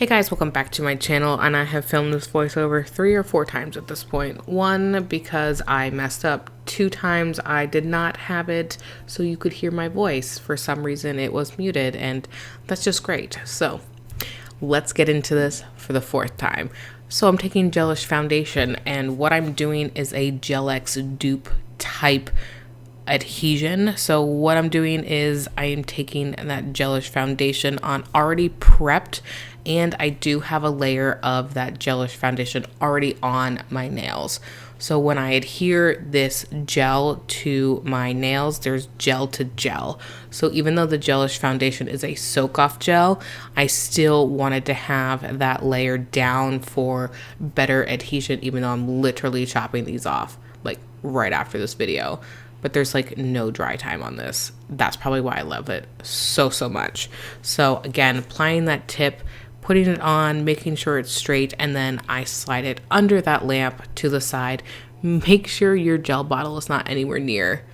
Hey guys, welcome back to my channel, and I have filmed this voiceover 3 or 4 times at this point. 1 because I messed up, 2 times I did not have it so you could hear my voice. For some reason it was muted, and that's just great. So let's get into this for the 4th time. So I'm taking Gelish foundation, and what I'm doing is a Gel-X dupe type adhesion. So what I'm doing is I am taking that Gelish foundation on already prepped, and I do have a layer of that Gelish foundation already on my nails. So when I adhere this gel to my nails, there's gel to gel. So even though the Gelish foundation is a soak off gel, I still wanted to have that layer down for better adhesion, even though I'm literally chopping these off like right after this video. But there's like no dry time on this. That's probably why I love it so much. So again, applying that tip, putting it on, making sure it's straight, and then I slide it under that lamp to the side. Make sure your gel bottle is not anywhere near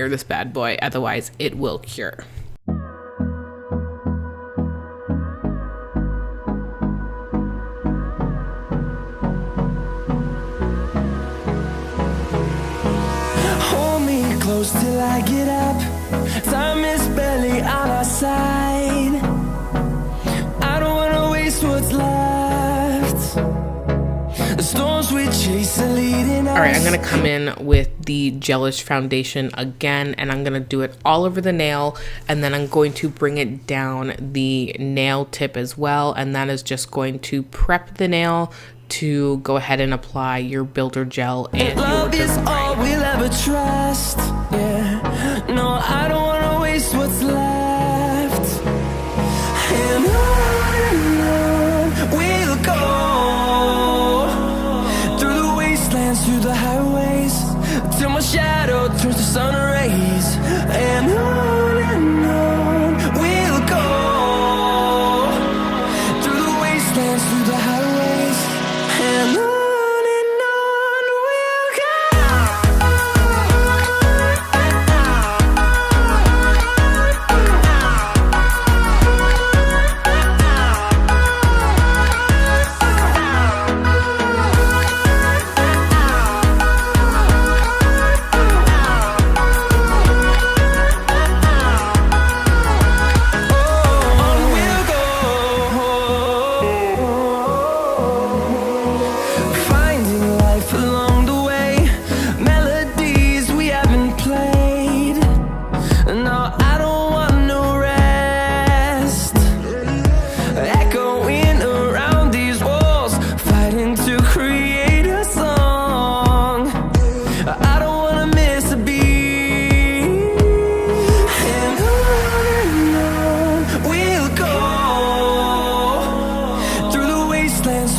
this bad boy, otherwise it will cure. Close till I get up. Time is barely on our side. I don't wanna waste what's left. The storms we chase are leading us. All right, I'm gonna come in with the Gelish foundation again, and I'm gonna do it all over the nail, and then I'm going to bring it down the nail tip as well, and that is just going to prep the nail to go ahead and apply your builder gel and love your is all we'll ever trust. Yeah, no, I don't wanna waste what's left. And on we'll go through the wastelands, through the highways, till my shadow turns to sun rays. And on we'll go through the wastelands, through the highways, and on we'll go.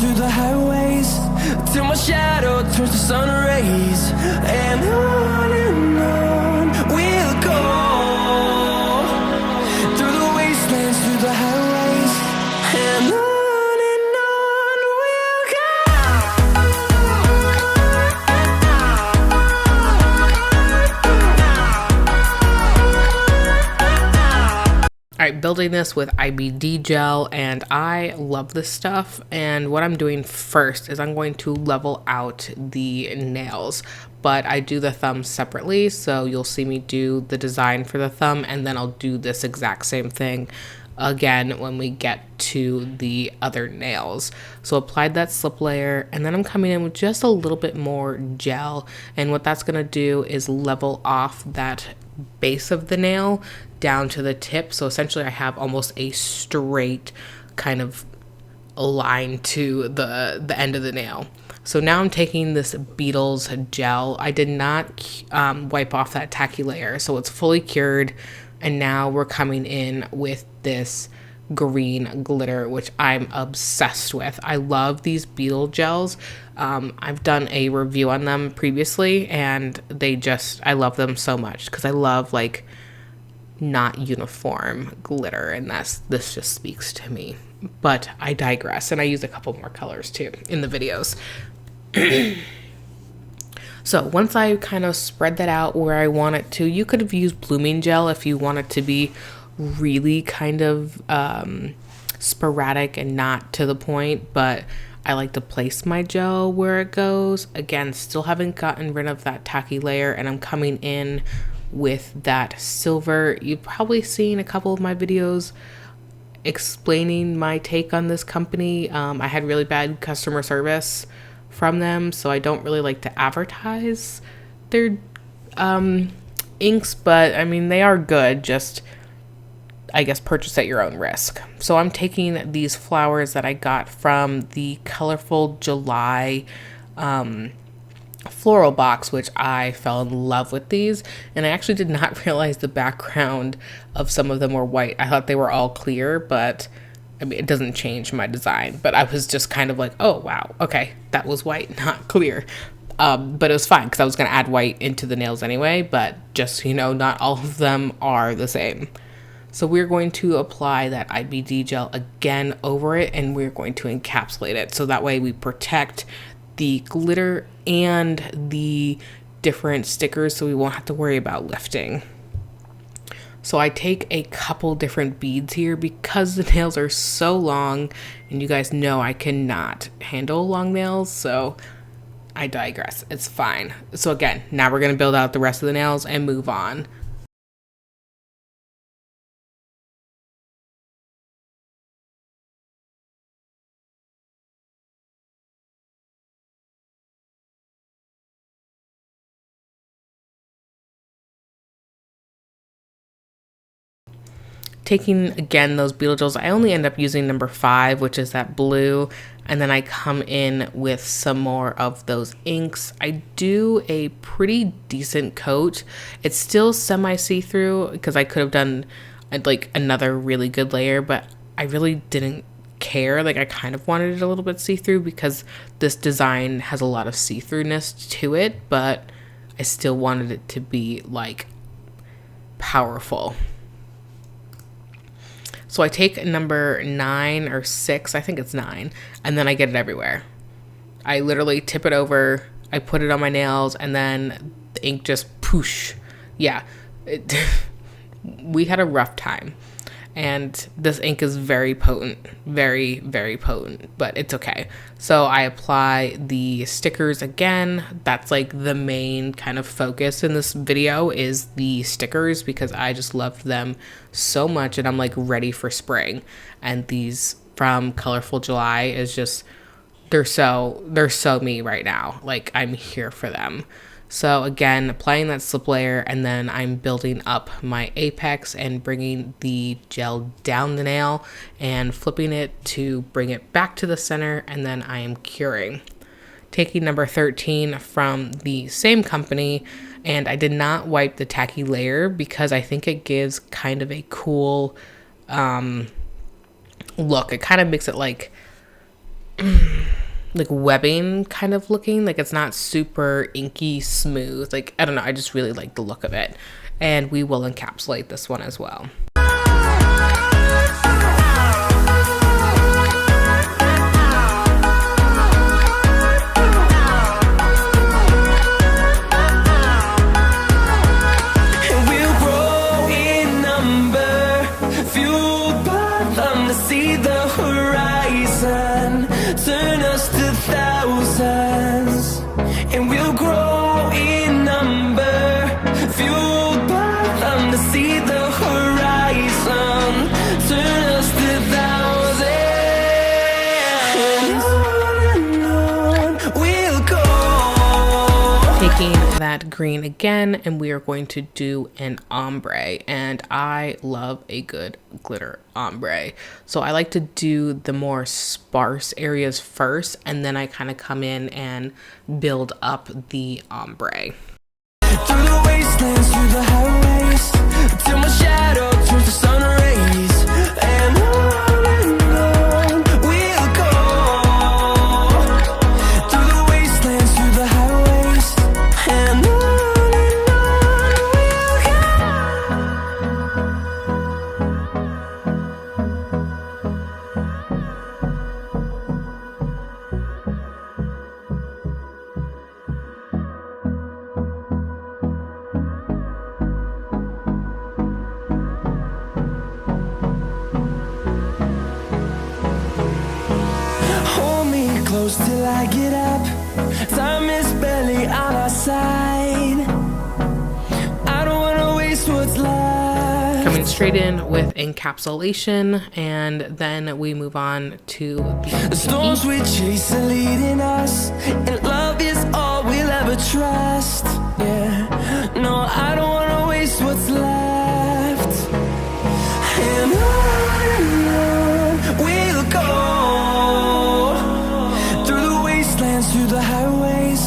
Through the highways, till my shadow turns to sun rays. And on we'll go through the wastelands, through the highways, and on we'll go. Alright, building this with IBD gel, and I love this stuff, and what I'm doing first is I'm going to level out the nails, but I do the thumb separately, so you'll see me do the design for the thumb, and then I'll do this exact same thing again when we get to the other nails. So applied that slip layer, and then I'm coming in with just a little bit more gel, and what that's going to do is level off that base of the nail down to the tip. So essentially I have almost a straight kind of line to the end of the nail. So now I'm taking this Beetles gel. I did not wipe off that tacky layer, so it's fully cured, and now we're coming in with this green glitter, which I'm obsessed with. I love these Beetle gels. I've done a review on them previously, and I love them so much because I love like not uniform glitter, and this just speaks to me. But I digress, and I use a couple more colors too in the videos. So once I kind of spread that out where I want it to, you could have used blooming gel if you want it to be really kind of sporadic and not to the point, but I like to place my gel where it goes. Again, still haven't gotten rid of that tacky layer, and I'm coming in with that silver. You've probably seen a couple of my videos explaining my take on this company. I had really bad customer service from them, so I don't really like to advertise their inks, but I mean, they are good, just I guess purchase at your own risk. So I'm taking these flowers that I got from the Colorful July floral box, which I fell in love with these, and I actually did not realize the background of some of them were white. I thought they were all clear, but I mean, it doesn't change my design, but I was just kind of like, oh wow, okay, that was white, not clear. But it was fine because I was going to add white into the nails anyway, but just so you know, not all of them are the same. So we're going to apply that IBD gel again over it, and we're going to encapsulate it. So that way we protect the glitter and the different stickers, so we won't have to worry about lifting. So I take a couple different beads here because the nails are so long, and you guys know I cannot handle long nails, so I digress. It's fine. So again, now we're going to build out the rest of the nails and move on. Taking again those beetle gels, I only end up using number 5, which is that blue, and then I come in with some more of those inks. I do a pretty decent coat. It's still semi see-through because I could have done like another really good layer, but I really didn't care. Like I kind of wanted it a little bit see-through because this design has a lot of see-throughness to it, but I still wanted it to be like powerful. So I take number 9 or 6, I think it's 9, and then I get it everywhere. I literally tip it over, I put it on my nails, and then the ink just poosh. Yeah, we had a rough time. And this ink is very potent, very, very potent, but it's okay. So I apply the stickers again. That's like the main kind of focus in this video is the stickers because I just loved them so much and I'm like ready for spring. And these from Colorful July is just, they're so me right now. Like I'm here for them. So again, applying that slip layer, and then I'm building up my apex and bringing the gel down the nail and flipping it to bring it back to the center, and then I am curing. Taking number 13 from the same company, and I did not wipe the tacky layer because I think it gives kind of a cool look. It kind of makes it like webbing kind of looking, like it's not super inky smooth. Like I don't know, I just really like the look of it, and we will encapsulate this one as well. That green again, and we are going to do an ombre, and I love a good glitter ombre, so I like to do the more sparse areas first, and then I kind of come in and build up the ombre. Through the wastelands, through the highways, till my shadow turns to sun rays, and on we'll go. Through the wastelands, through the highways, and on we'll go. close till I get up. Time is barely on our side. I don't wanna waste what's left. Coming straight in with encapsulation, and then we move on to the storms we chase are leading us, and love is all we'll ever trust. Yeah, no, I don't wanna waste what's left. And on we'll go, through the wastelands, through the highways,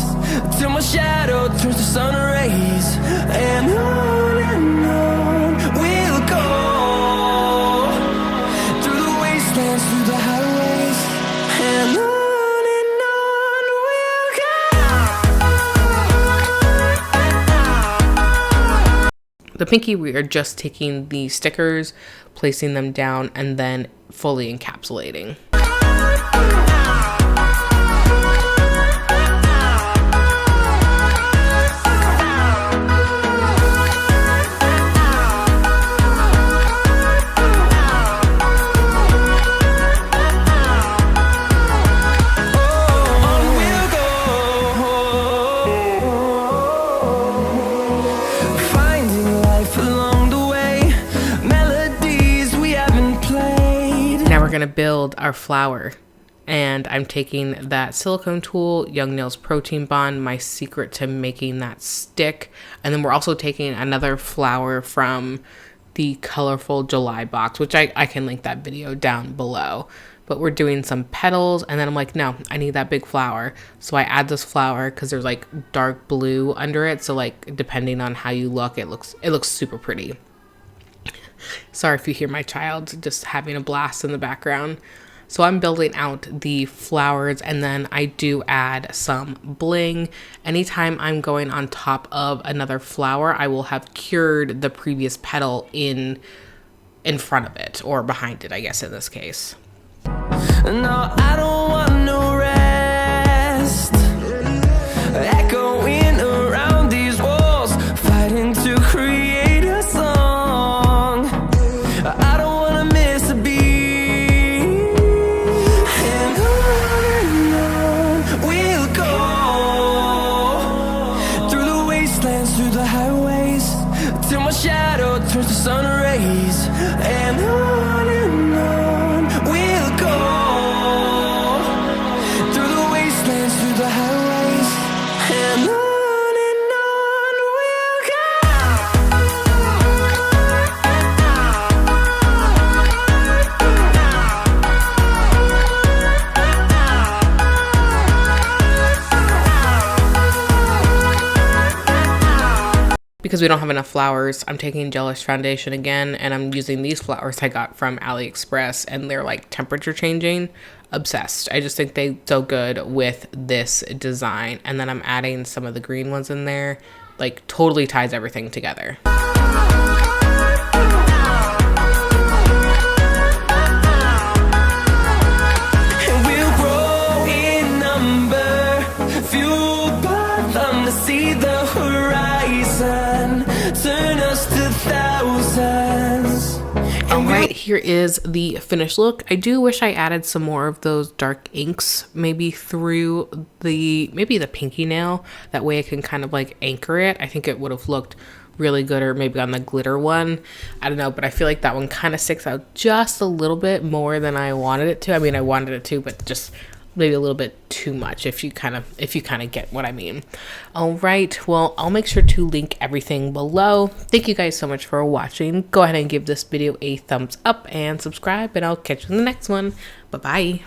till my shadow turns to sun rays. And on we'll go, through the wastelands, through the highways, and on we'll go. the pinky. We are just taking the stickers, placing them down, and then fully encapsulating. We're gonna build our flower, and I'm taking that silicone tool, Young Nails Protein Bond, my secret to making that stick. And then we're also taking another flower from the Colorful July box, which I can link that video down below. But we're doing some petals, and then I'm like, no, I need that big flower. So I add this flower because there's like dark blue under it, so like depending on how you look, it looks super pretty. Sorry if you hear my child just having a blast in the background. So I'm building out the flowers, and then I do add some bling. Anytime I'm going on top of another flower, I will have cured the previous petal in front of it, or behind it, I guess in this case. No, I don't want no rest. Echoing around these walls, fighting to create a song. I don't wanna miss a beat. And on we'll go, through the wastelands, through the highways, till my shadow turns to sun rays. And on we'll go, through the wastelands, through the highways, and on we'll go. Because we don't have enough flowers, I'm taking gelish foundation again, and I'm using these flowers I got from AliExpress, and they're like temperature changing. Obsessed. I just think they're so good with this design. And then I'm adding some of the green ones in there. Like totally ties everything together. And we'll grow in number, fueled by them to see the horizon, turn us to thousands. All right, here is the finished look. I do wish I added some more of those dark inks, maybe through the pinky nail. That way I can kind of like anchor it. I think it would have looked really good, or maybe on the glitter one. I don't know, but I feel like that one kind of sticks out just a little bit more than I wanted it to. I mean, I wanted it to, but just maybe a little bit too much, if you kind of get what I mean. All right, well, I'll make sure to link everything below. Thank you guys so much for watching. Go ahead and give this video a thumbs up and subscribe, and I'll catch you in the next one. Bye bye.